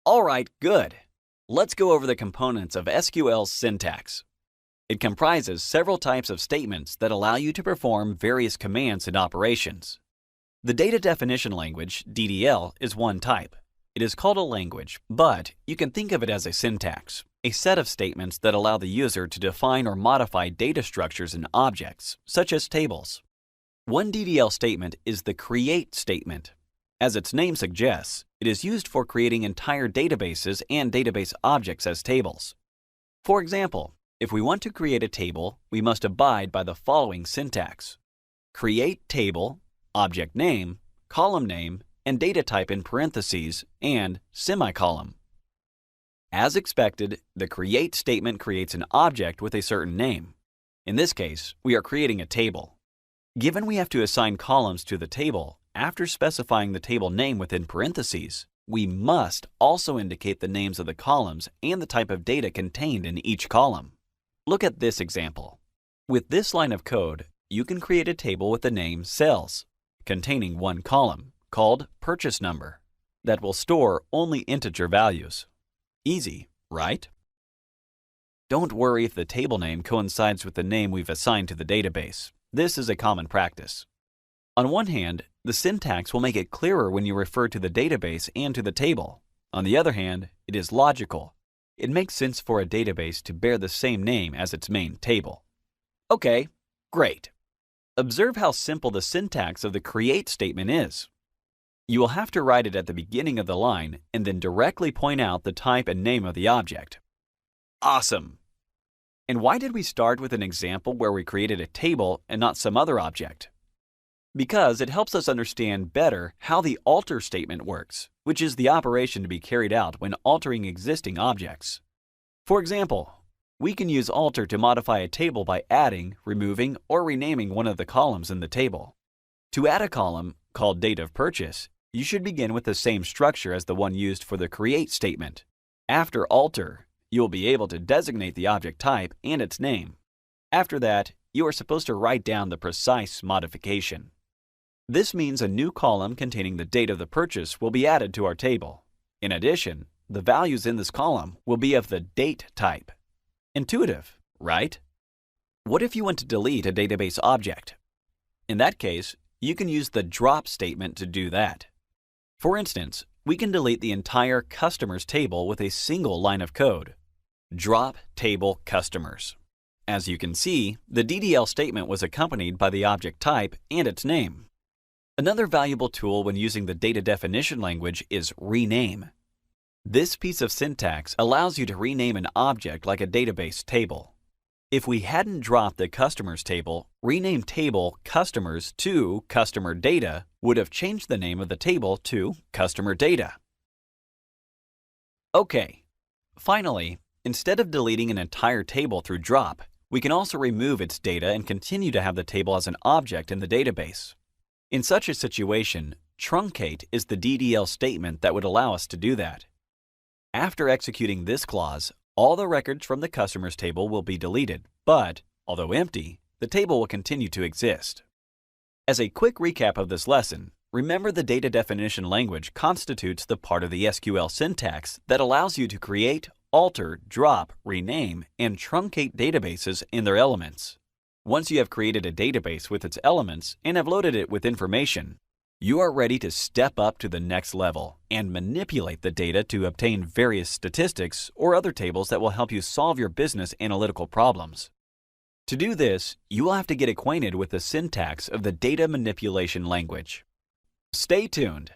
Alright, good. Let's go over the components of SQL's syntax. It comprises several types of statements that allow you to perform various commands and operations. The data definition language, DDL, is one type. It is called a language, but you can think of it as a syntax, a set of statements that allow the user to define or modify data structures and objects, such as tables. One DDL statement is the create statement. As its name suggests, it is used for creating entire databases and database objects as tables. For example, if we want to create a table, we must abide by the following syntax: create table, object name, column name, and data type in parentheses and semicolon. As expected, the create statement creates an object with a certain name. In this case, we are creating a table. Given we have to assign columns to the table, after specifying the table name within parentheses, we must also indicate the names of the columns and the type of data contained in each column. Look at this example. With this line of code, you can create a table with the name cells, containing one column, called purchase number, that will store only integer values. Easy, right? Don't worry if the table name coincides with the name we've assigned to the database. This is a common practice. On one hand, the syntax will make it clearer when you refer to the database and to the table. On the other hand, it is logical. It makes sense for a database to bear the same name as its main table. Okay, great. Observe how simple the syntax of the create statement is. You will have to write it at the beginning of the line and then directly point out the type and name of the object. Awesome! And why did we start with an example where we created a table and not some other object? Because it helps us understand better how the alter statement works, which is the operation to be carried out when altering existing objects. For example, we can use alter to modify a table by adding, removing, or renaming one of the columns in the table. To add a column, called date of purchase, you should begin with the same structure as the one used for the create statement. After alter, you will be able to designate the object type and its name. After that, you are supposed to write down the precise modification. This means a new column containing the date of the purchase will be added to our table. In addition, the values in this column will be of the date type. Intuitive, right? What if you want to delete a database object? In that case, you can use the drop statement to do that. For instance, we can delete the entire customers table with a single line of code. Drop table customers. As you can see, the DDL statement was accompanied by the object type and its name. Another valuable tool when using the data definition language is rename. This piece of syntax allows you to rename an object like a database table. If we hadn't dropped the customers table, rename table customers to customer data would have changed the name of the table to customer data. Okay, finally, instead of deleting an entire table through drop, we can also remove its data and continue to have the table as an object in the database. In such a situation, Truncate is the DDL statement that would allow us to do that. After executing this clause, all the records from the customers table will be deleted, but, although empty, the table will continue to exist. As a quick recap of this lesson, remember the data definition language constitutes the part of the SQL syntax that allows you to create, alter, drop, rename, and truncate databases and their elements. Once you have created a database with its elements and have loaded it with information, you are ready to step up to the next level and manipulate the data to obtain various statistics or other tables that will help you solve your business analytical problems. To do this, you will have to get acquainted with the syntax of the data manipulation language. Stay tuned.